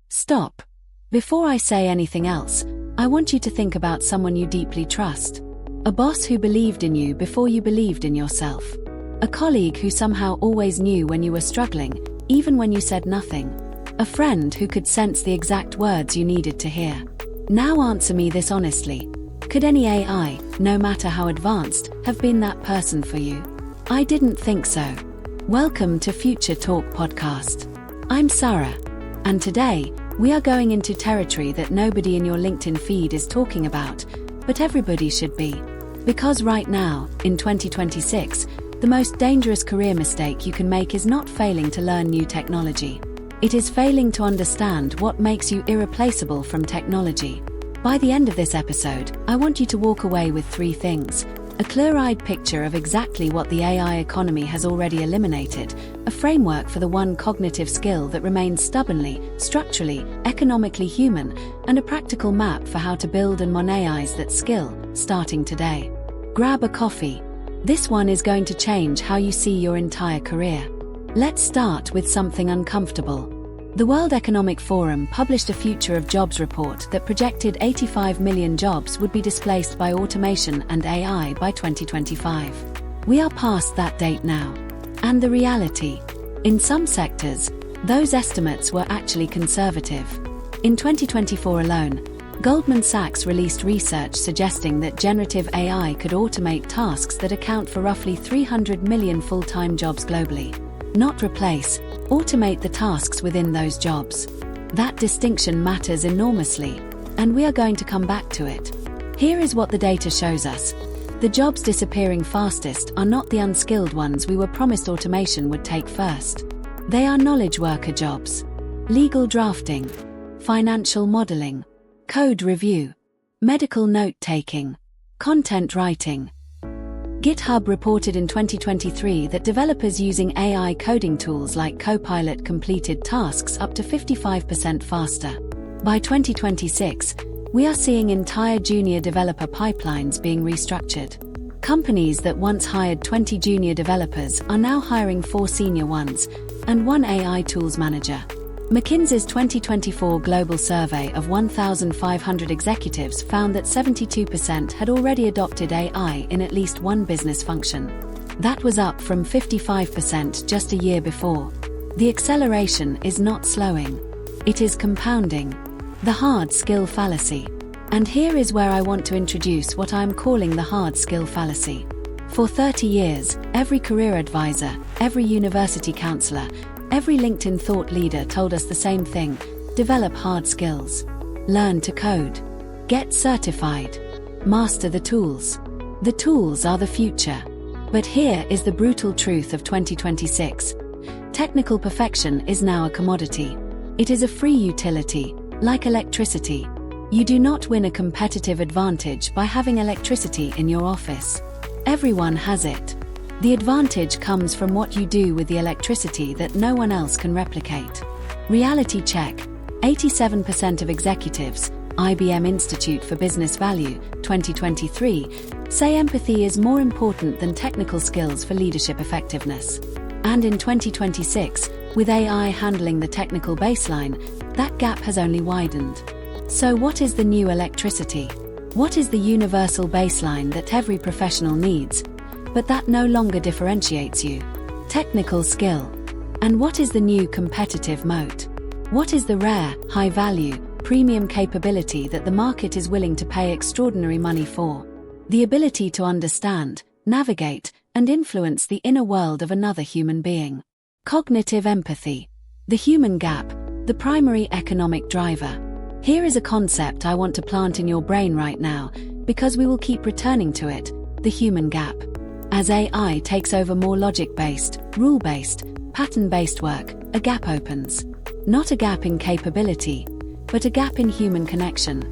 Stop. Before I say anything else, I want you to think about someone you deeply trust. A boss who believed in you before you believed in yourself. A colleague who somehow always knew when you were struggling, even when you said nothing. A friend who could sense the exact words you needed to hear. Now answer me this honestly. Could any AI, no matter how advanced, have been that person for you? I didn't think so. Welcome to Future Talk Podcast. I'm Sara, and today, we are going into territory that nobody in your LinkedIn feed is talking about, but everybody should be. Because right now, in 2026, the most dangerous career mistake you can make is not failing to learn new technology. It is failing to understand what makes you irreplaceable from technology. By the end of this episode, I want you to walk away with 3 things. A clear-eyed picture of exactly what the AI economy has already eliminated, a framework for the one cognitive skill that remains stubbornly, structurally, economically human, and a practical map for how to build and monetize that skill, starting today. Grab a coffee. This one is going to change how you see your entire career. Let's start with something uncomfortable. The World Economic Forum published a Future of Jobs report that projected 85 million jobs would be displaced by automation and AI by 2025. We are past that date now. And the reality? In some sectors, those estimates were actually conservative. In 2024 alone, Goldman Sachs released research suggesting that generative AI could automate tasks that account for roughly 300 million full-time jobs globally. Not replace, automate the tasks within those jobs. That distinction matters enormously, and we are going to come back to it. Here is what the data shows us. The jobs disappearing fastest are not the unskilled ones we were promised automation would take first. They are knowledge worker jobs. Legal drafting, financial modeling, code review, medical note-taking, content writing. GitHub reported in 2023 that developers using AI coding tools like Copilot completed tasks up to 55% faster. By 2026, we are seeing entire junior developer pipelines being restructured. Companies that once hired 20 junior developers are now hiring 4 senior ones and 1 AI tools manager. McKinsey's 2024 global survey of 1,500 executives found that 72% had already adopted AI in at least one business function. That was up from 55% just a year before. The acceleration is not slowing. It is compounding. The hard skill fallacy. And here is where I want to introduce what I'm calling the hard skill fallacy. For 30 years, every career advisor, every university counselor, every LinkedIn thought leader told us the same thing: develop hard skills. Learn to code. Get certified. Master the tools. The tools are the future. But here is the brutal truth of 2026. Technical perfection is now a commodity. It is a free utility, like electricity. You do not win a competitive advantage by having electricity in your office. Everyone has it. The advantage comes from what you do with the electricity that no one else can replicate. Reality check. 87% of executives, IBM Institute for Business Value, 2023, say empathy is more important than technical skills for leadership effectiveness. And in 2026, with AI handling the technical baseline, that gap has only widened. So what is the new electricity? What is the universal baseline that every professional needs, but that no longer differentiates you? Technical skill. And what is the new competitive moat? What is the rare, high-value, premium capability that the market is willing to pay extraordinary money for? The ability to understand, navigate, and influence the inner world of another human being. Cognitive empathy. The human gap, the primary economic driver. Here is a concept I want to plant in your brain right now, because we will keep returning to it: the human gap. As AI takes over more logic-based, rule-based, pattern-based work, a gap opens. Not a gap in capability, but a gap in human connection,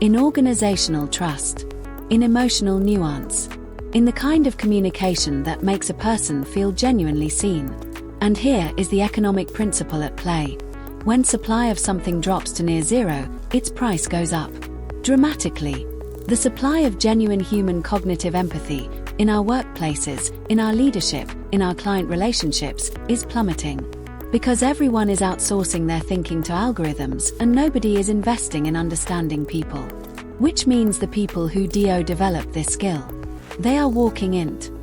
in organizational trust, in emotional nuance, in the kind of communication that makes a person feel genuinely seen. And here is the economic principle at play. When supply of something drops to near zero, its price goes up. Dramatically. The supply of genuine human cognitive empathy, in our workplaces, in our leadership, in our client relationships, is plummeting. Because everyone is outsourcing their thinking to algorithms and nobody is investing in understanding people. Which means the people who develop this skill, they are walking into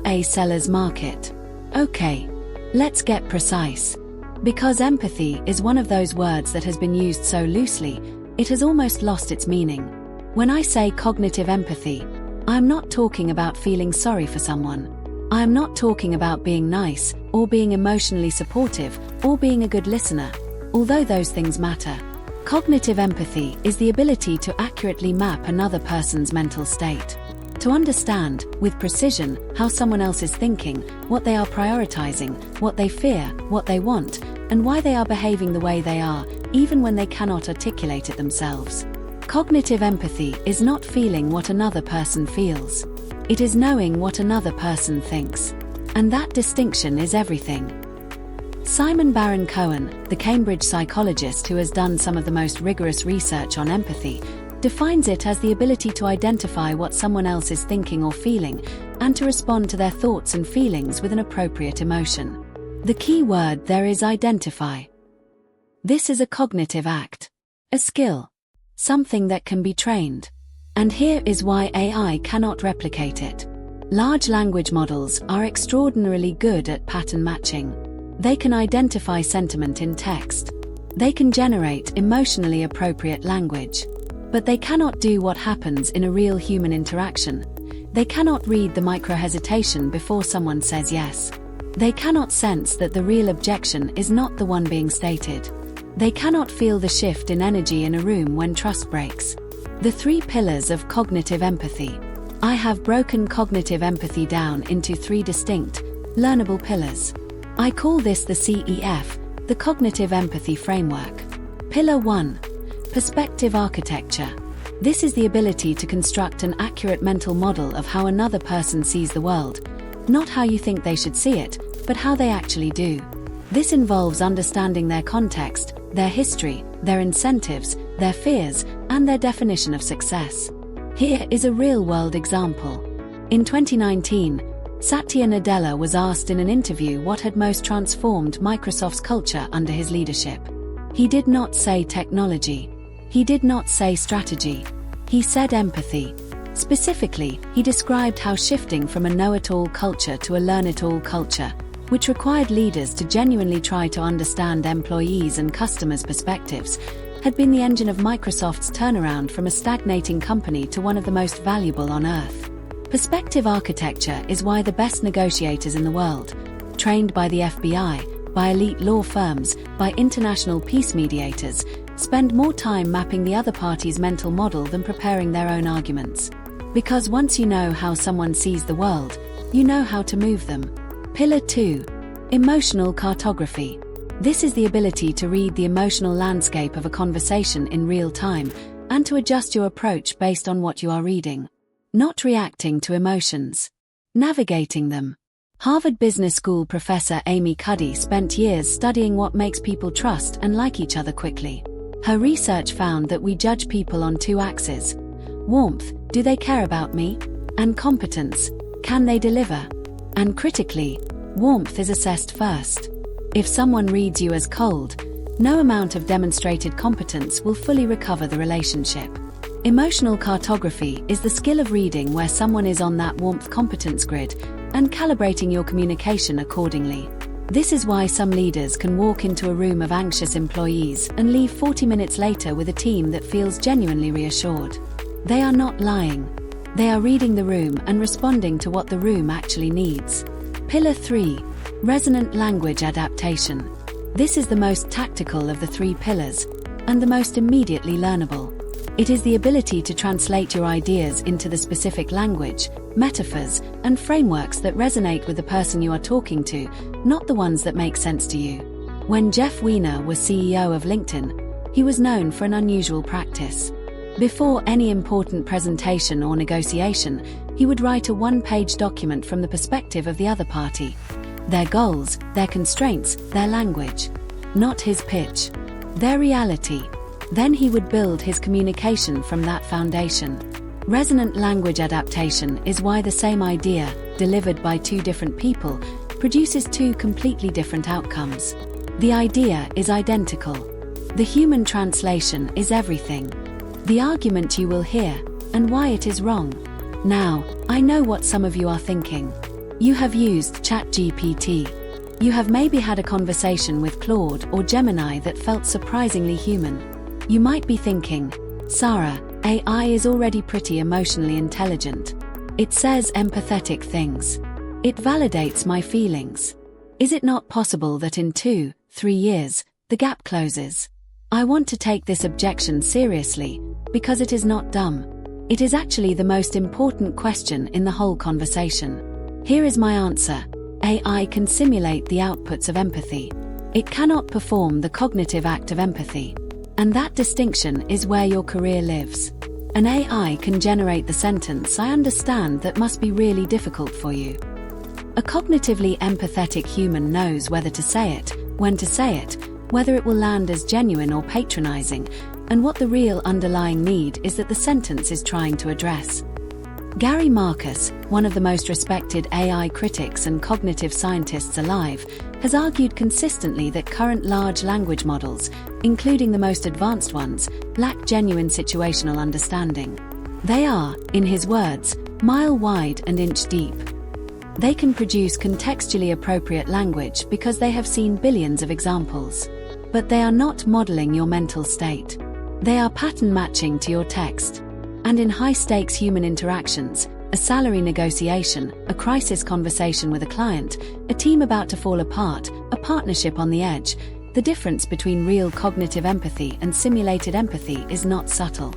a seller's market. Okay, let's get precise. Because empathy is one of those words that has been used so loosely, it has almost lost its meaning. When I say cognitive empathy, I'm not talking about feeling sorry for someone. I am not talking about being nice, or being emotionally supportive, or being a good listener, although those things matter. Cognitive empathy is the ability to accurately map another person's mental state. To understand, with precision, how someone else is thinking, what they are prioritizing, what they fear, what they want, and why they are behaving the way they are, even when they cannot articulate it themselves. Cognitive empathy is not feeling what another person feels. It is knowing what another person thinks. And that distinction is everything. Simon Baron-Cohen, the Cambridge psychologist who has done some of the most rigorous research on empathy, defines it as the ability to identify what someone else is thinking or feeling, and to respond to their thoughts and feelings with an appropriate emotion. The key word there is identify. This is a cognitive act, a skill, something that can be trained. And here is why AI cannot replicate it. Large language models are extraordinarily good at pattern matching. They can identify sentiment in text. They can generate emotionally appropriate language. But they cannot do what happens in a real human interaction. They cannot read the micro-hesitation before someone says yes. They cannot sense that the real objection is not the one being stated. They cannot feel the shift in energy in a room when trust breaks. The 3 pillars of cognitive empathy. I have broken cognitive empathy down into 3 distinct, learnable pillars. I call this the CEF, the Cognitive Empathy Framework. Pillar 1. Perspective architecture. This is the ability to construct an accurate mental model of how another person sees the world, not how you think they should see it, but how they actually do. This involves understanding their context, their history, their incentives, their fears, and their definition of success. Here is a real-world example. In 2019, Satya Nadella was asked in an interview what had most transformed Microsoft's culture under his leadership. He did not say technology. He did not say strategy. He said empathy. Specifically, he described how shifting from a know-it-all culture to a learn-it-all culture, which required leaders to genuinely try to understand employees' and customers' perspectives, had been the engine of Microsoft's turnaround from a stagnating company to one of the most valuable on earth. Perspective architecture is why the best negotiators in the world, trained by the FBI, by elite law firms, by international peace mediators, spend more time mapping the other party's mental model than preparing their own arguments. Because once you know how someone sees the world, you know how to move them. Pillar 2. Emotional cartography. This is the ability to read the emotional landscape of a conversation in real time, and to adjust your approach based on what you are reading. Not reacting to emotions. Navigating them. Harvard Business School professor Amy Cuddy spent years studying what makes people trust and like each other quickly. Her research found that we judge people on 2 axes. Warmth, do they care about me? And competence, can they deliver? And critically, warmth is assessed first. If someone reads you as cold, no amount of demonstrated competence will fully recover the relationship. Emotional cartography is the skill of reading where someone is on that warmth competence grid and calibrating your communication accordingly. This is why some leaders can walk into a room of anxious employees and leave 40 minutes later with a team that feels genuinely reassured. They are not lying. They are reading the room and responding to what the room actually needs. Pillar 3. Resonant language adaptation. This is the most tactical of the 3 pillars, and the most immediately learnable. It is the ability to translate your ideas into the specific language, metaphors, and frameworks that resonate with the person you are talking to, not the ones that make sense to you. When Jeff Weiner was CEO of LinkedIn, he was known for an unusual practice. Before any important presentation or negotiation, he would write a 1-page document from the perspective of the other party. Their goals, their constraints, their language. Not his pitch. Their reality. Then he would build his communication from that foundation. Resonant language adaptation is why the same idea, delivered by 2 different people, produces 2 completely different outcomes. The idea is identical. The human translation is everything. The argument you will hear, and why it is wrong. Now, I know what some of you are thinking. You have used ChatGPT. You have maybe had a conversation with Claude or Gemini that felt surprisingly human. You might be thinking, Sara, AI is already pretty emotionally intelligent. It says empathetic things. It validates my feelings. Is it not possible that in 2-3 years, the gap closes? I want to take this objection seriously, because it is not dumb. It is actually the most important question in the whole conversation. Here is my answer. AI can simulate the outputs of empathy. It cannot perform the cognitive act of empathy. And that distinction is where your career lives. An AI can generate the sentence "I understand" that must be really difficult for you. A cognitively empathetic human knows whether to say it, when to say it, whether it will land as genuine or patronizing, and what the real underlying need is that the sentence is trying to address. Gary Marcus, one of the most respected AI critics and cognitive scientists alive, has argued consistently that current large language models, including the most advanced ones, lack genuine situational understanding. They are, in his words, mile wide and inch deep. They can produce contextually appropriate language because they have seen billions of examples. But they are not modeling your mental state. They are pattern matching to your text. And in high-stakes human interactions, a salary negotiation, a crisis conversation with a client, a team about to fall apart, a partnership on the edge, the difference between real cognitive empathy and simulated empathy is not subtle.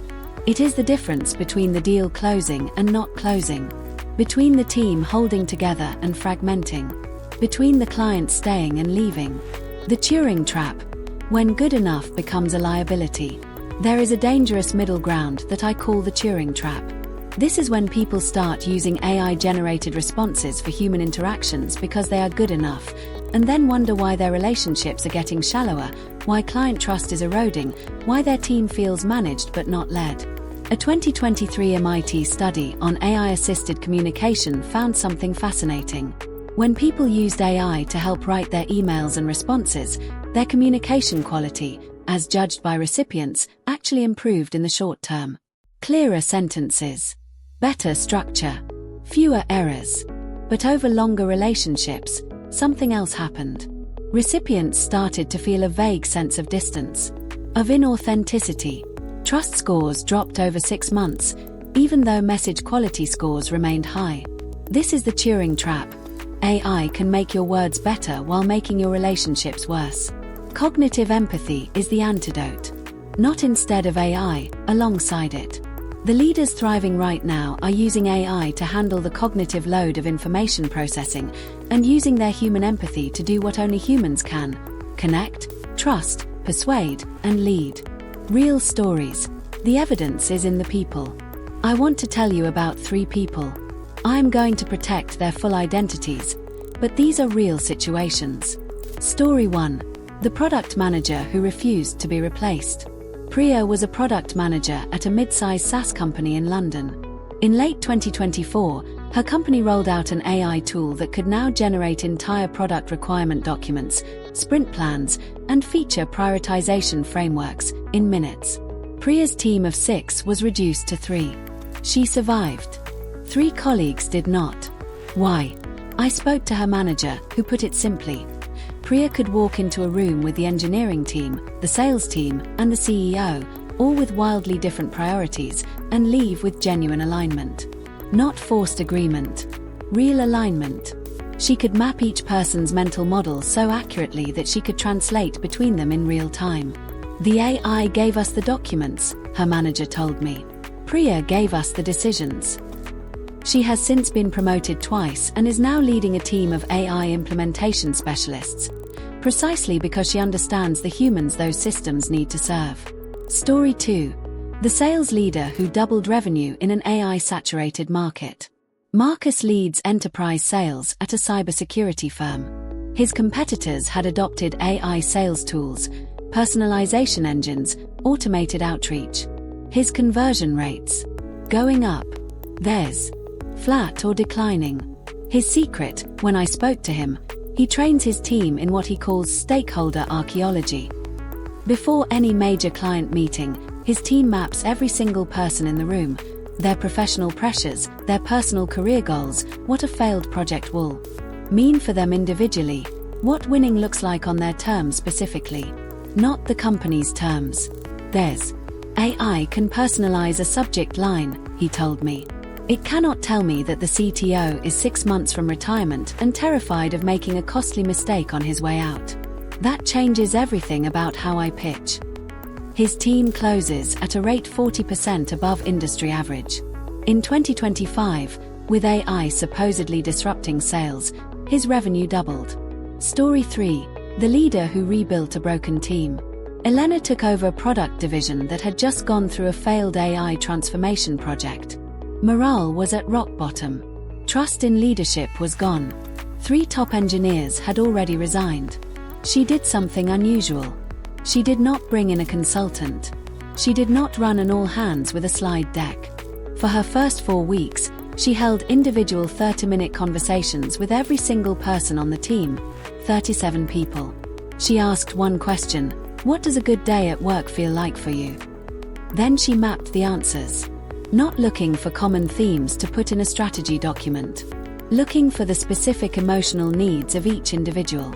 It is the difference between the deal closing and not closing, between the team holding together and fragmenting, between the client staying and leaving. The Turing Trap. When good enough becomes a liability. There is a dangerous middle ground that I call the Turing Trap. This is when people start using AI-generated responses for human interactions because they are good enough, and then wonder why their relationships are getting shallower, why client trust is eroding, why their team feels managed but not led. A 2023 MIT study on AI-assisted communication found something fascinating. When people used AI to help write their emails and responses, their communication quality, as judged by recipients, actually improved in the short term. Clearer sentences, better structure, fewer errors. But over longer relationships, something else happened. Recipients started to feel a vague sense of distance, of inauthenticity. Trust scores dropped over 6 months, even though message quality scores remained high. This is the Turing Trap. AI can make your words better while making your relationships worse. Cognitive empathy is the antidote. Not instead of AI, alongside it. The leaders thriving right now are using AI to handle the cognitive load of information processing and using their human empathy to do what only humans can: connect, trust, persuade, and lead. Real stories. The evidence is in the people. I want to tell you about 3 people. I am going to protect their full identities, but these are real situations. Story 1. The product manager who refused to be replaced. Priya was a product manager at a mid-size SaaS company in London. In late 2024, her company rolled out an AI tool that could now generate entire product requirement documents, sprint plans, and feature prioritization frameworks in minutes. Priya's team of 6 was reduced to 3. She survived. 3 colleagues did not. Why? I spoke to her manager, who put it simply. Priya could walk into a room with the engineering team, the sales team, and the CEO, all with wildly different priorities, and leave with genuine alignment. Not forced agreement. Real alignment. She could map each person's mental model so accurately that she could translate between them in real time. The AI gave us the documents, her manager told me. Priya gave us the decisions. She has since been promoted twice and is now leading a team of AI implementation specialists, precisely because she understands the humans those systems need to serve. Story 2. The sales leader who doubled revenue in an AI-saturated market. Marcus leads enterprise sales at a cybersecurity firm. His competitors had adopted AI sales tools, personalization engines, automated outreach. His conversion rates going up. Theirs flat or declining. His secret, when I spoke to him, He trains his team in what he calls stakeholder archaeology. Before any major client meeting, his team maps every single person in the room, their professional pressures, their personal career goals, what a failed project will mean for them individually, what winning looks like on their terms specifically, not the company's terms. There's AI can personalize a subject line, he told me. It cannot tell me that the CTO is 6 months from retirement and terrified of making a costly mistake on his way out. That changes everything about how I pitch. His team closes at a rate 40% above industry average. In 2025, with AI supposedly disrupting sales, his revenue doubled. Story 3. The leader who rebuilt a broken team. Elena took over a product division that had just gone through a failed AI transformation project. Morale was at rock bottom. Trust in leadership was gone. 3 top engineers had already resigned. She did something unusual. She did not bring in a consultant. She did not run an all-hands with a slide deck. For her first 4 weeks, she held individual 30-minute conversations with every single person on the team, 37 people. She asked one question: what does a good day at work feel like for you? Then she mapped the answers. Not looking for common themes to put in a strategy document. Looking for the specific emotional needs of each individual.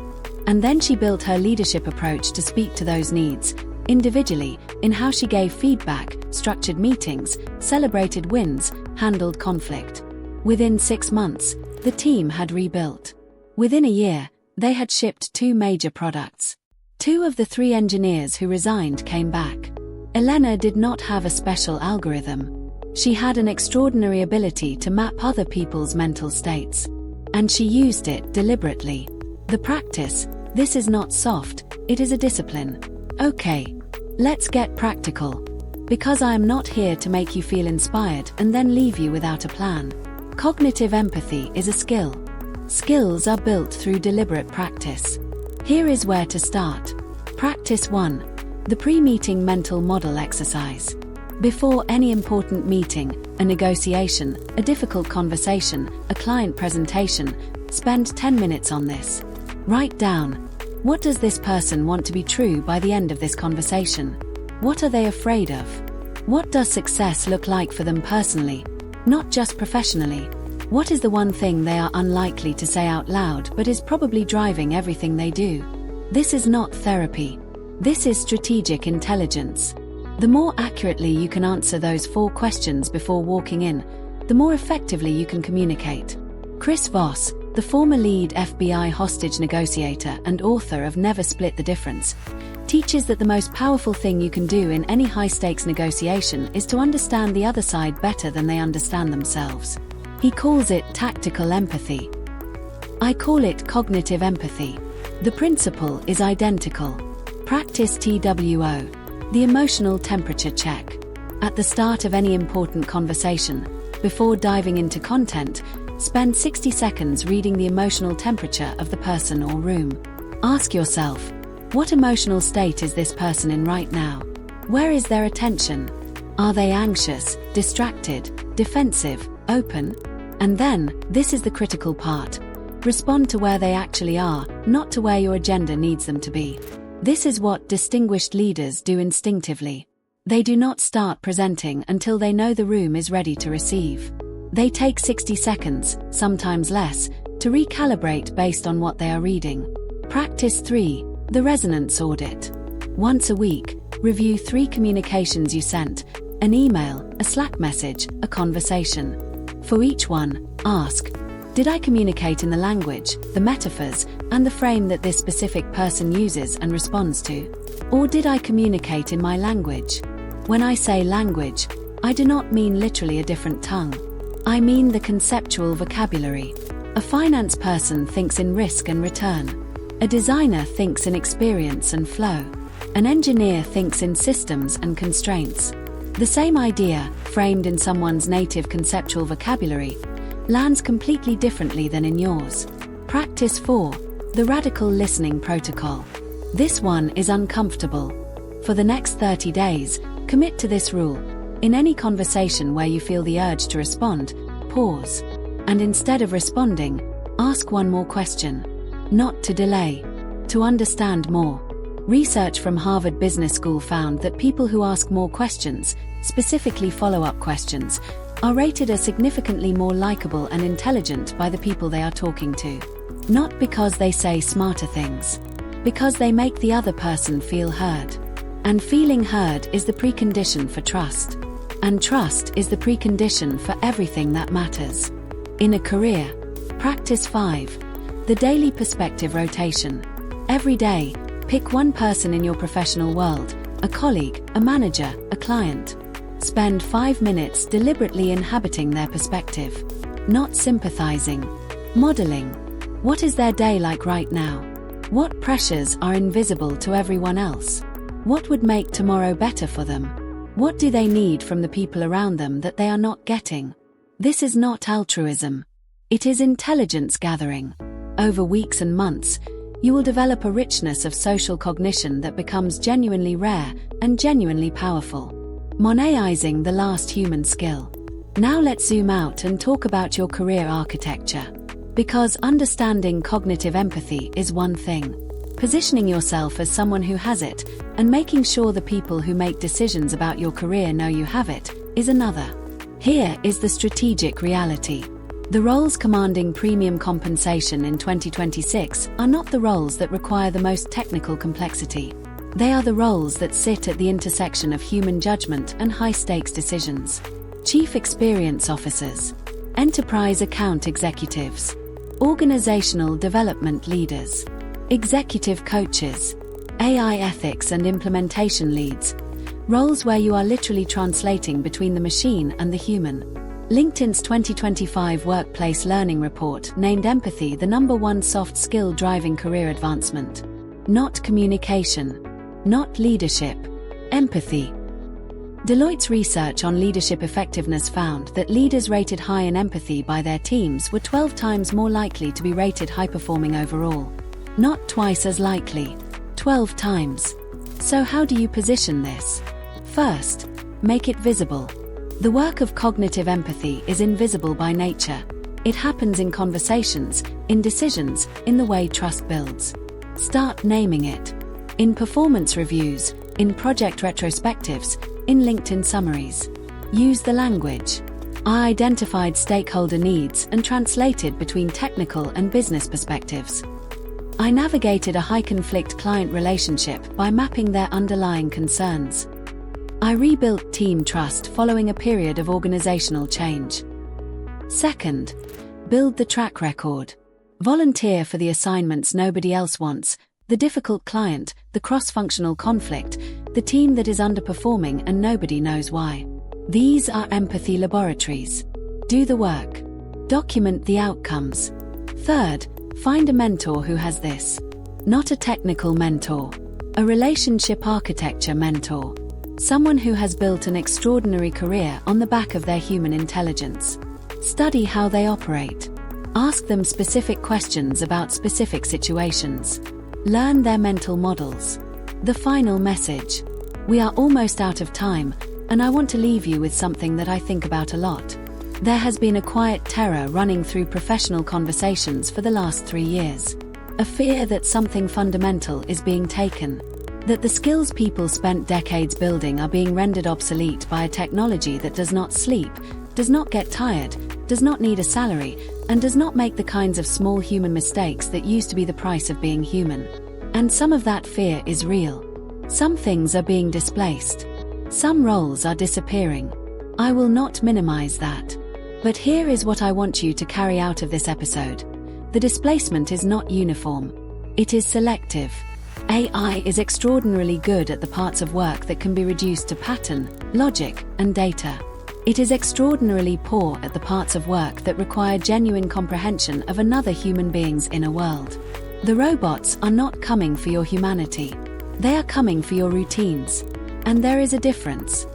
And then she built her leadership approach to speak to those needs, individually, in how she gave feedback, structured meetings, celebrated wins, handled conflict. Within 6 months, the team had rebuilt. Within a year, they had shipped 2 major products. 2 of the 3 engineers who resigned came back. Elena did not have a special algorithm. She had an extraordinary ability to map other people's mental states. And she used it deliberately. The practice: this is not soft, it is a discipline. Okay, let's get practical. Because I am not here to make you feel inspired and then leave you without a plan. Cognitive empathy is a skill. Skills are built through deliberate practice. Here is where to start. Practice 1. The pre-meeting mental model exercise. Before any important meeting, a negotiation, a difficult conversation, a client presentation, spend 10 minutes on this. Write down: what does this person want to be true by the end of this conversation? What are they afraid of? What does success look like for them personally, not just professionally? What is the one thing they are unlikely to say out loud but is probably driving everything they do? This is not therapy. This is strategic intelligence. The more accurately you can answer those 4 questions before walking in, the more effectively you can communicate. Chris Voss, the former lead FBI hostage negotiator and author of Never Split the Difference, teaches that the most powerful thing you can do in any high-stakes negotiation is to understand the other side better than they understand themselves. He calls it tactical empathy. I call it cognitive empathy. The principle is identical. Practice TWO. The emotional temperature check. At the start of any important conversation, before diving into content, spend 60 seconds reading the emotional temperature of the person or room. Ask yourself, what emotional state is this person in right now? Where is their attention? Are they anxious, distracted, defensive, open? And then, this is the critical part. Respond to where they actually are, not to where your agenda needs them to be. This is what distinguished leaders do instinctively. They do not start presenting until they know the room is ready to receive. They take 60 seconds, sometimes less, to recalibrate based on what they are reading. Practice 3. The resonance audit. Once a week, review 3 communications you sent: an email, a Slack message, a conversation. For each one, ask: did I communicate in the language, the metaphors, and the frame that this specific person uses and responds to? Or did I communicate in my language? When I say language, I do not mean literally a different tongue. I mean the conceptual vocabulary. A finance person thinks in risk and return. A designer thinks in experience and flow. An engineer thinks in systems and constraints. The same idea, framed in someone's native conceptual vocabulary, lands completely differently than in yours. Practice 4. The radical listening protocol. This one is uncomfortable. For the next 30 days, commit to this rule. In any conversation where you feel the urge to respond, pause. And instead of responding, ask one more question. not to delay, to understand more. Research from Harvard Business School found that people who ask more questions, specifically follow-up questions, are rated as significantly more likable and intelligent by the people they are talking to. Not because they say smarter things, because they make the other person feel heard. And feeling heard is the precondition for trust. And trust is the precondition for everything that matters. In a career, practice 5. The daily perspective rotation. Every day, pick one person in your professional world, a colleague, a manager, a client. Spend 5 minutes deliberately inhabiting their perspective. Not sympathizing. Modeling. What is their day like right now? What pressures are invisible to everyone else? What would make tomorrow better for them? What do they need from the people around them that they are not getting? This is not altruism. It is intelligence gathering. Over weeks and months, you will develop a richness of social cognition that becomes genuinely rare and genuinely powerful. Monetising the last human skill. Now let's zoom out and talk about your career architecture. Because understanding cognitive empathy is one thing. Positioning yourself as someone who has it, and making sure the people who make decisions about your career know you have it, is another. Here is the strategic reality. The roles commanding premium compensation in 2026 are not the roles that require the most technical complexity. They are the roles that sit at the intersection of human judgment and high-stakes decisions. Chief Experience Officers, Enterprise Account Executives, Organizational Development Leaders, Executive Coaches, AI Ethics and Implementation Leads, roles where you are literally translating between the machine and the human. LinkedIn's 2025 Workplace Learning Report named empathy the #1 soft skill driving career advancement. Not communication, not leadership, empathy. Deloitte's research on leadership effectiveness found that leaders rated high in empathy by their teams were 12 times more likely to be rated high-performing overall. Not twice as likely, 12 times. So how do you position this? First, make it visible. The work of cognitive empathy is invisible by nature. It happens in conversations, in decisions, in the way trust builds. Start naming it. In performance reviews, in project retrospectives, in LinkedIn summaries. Use the language. I identified stakeholder needs and translated between technical and business perspectives. I navigated a high-conflict client relationship by mapping their underlying concerns. I rebuilt team trust following a period of organizational change. Second, build the track record. Volunteer for the assignments nobody else wants, the difficult client, the cross-functional conflict, the team that is underperforming and nobody knows why. These are empathy laboratories. Do the work. Document the outcomes. Third, find a mentor who has this. Not a technical mentor. A relationship architecture mentor. Someone who has built an extraordinary career on the back of their human intelligence. Study how they operate. Ask them specific questions about specific situations. Learn their mental models. The final message. We are almost out of time, and I want to leave you with something that I think about a lot. There has been a quiet terror running through professional conversations for the last 3 years. A fear that something fundamental is being taken. That the skills people spent decades building are being rendered obsolete by a technology that does not sleep, does not get tired, does not need a salary, and does not make the kinds of small human mistakes that used to be the price of being human. And some of that fear is real. Some things are being displaced. Some roles are disappearing. I will not minimize that. But here is what I want you to carry out of this episode. The displacement is not uniform. It is selective. AI is extraordinarily good at the parts of work that can be reduced to pattern, logic, and data. It is extraordinarily poor at the parts of work that require genuine comprehension of another human being's inner world. The robots are not coming for your humanity. They are coming for your routines. And there is a difference.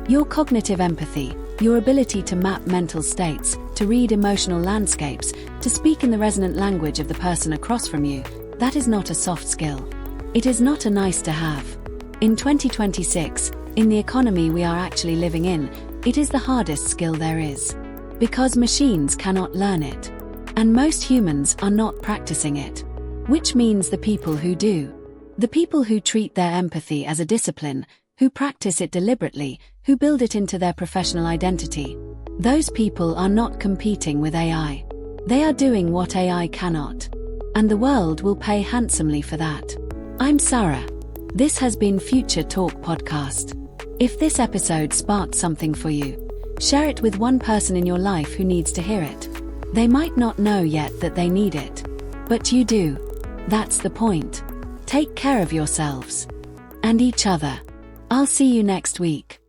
Your cognitive empathy, your ability to map mental states, to read emotional landscapes, to speak in the resonant language of the person across from you, that is not a soft skill. It is not a nice to have. In 2026, in the economy we are actually living in, it is the hardest skill there is. Because machines cannot learn it. And most humans are not practicing it. which means the people who do. The people who treat their empathy as a discipline, who practice it deliberately, who build it into their professional identity. Those people are not competing with AI. They are doing what AI cannot. And the world will pay handsomely for that. I'm Sara. This has been Future Talk Podcast. If this episode sparked something for you, share it with one person in your life who needs to hear it. They might not know yet that they need it, but you do. That's the point. Take care of yourselves and each other. I'll see you next week.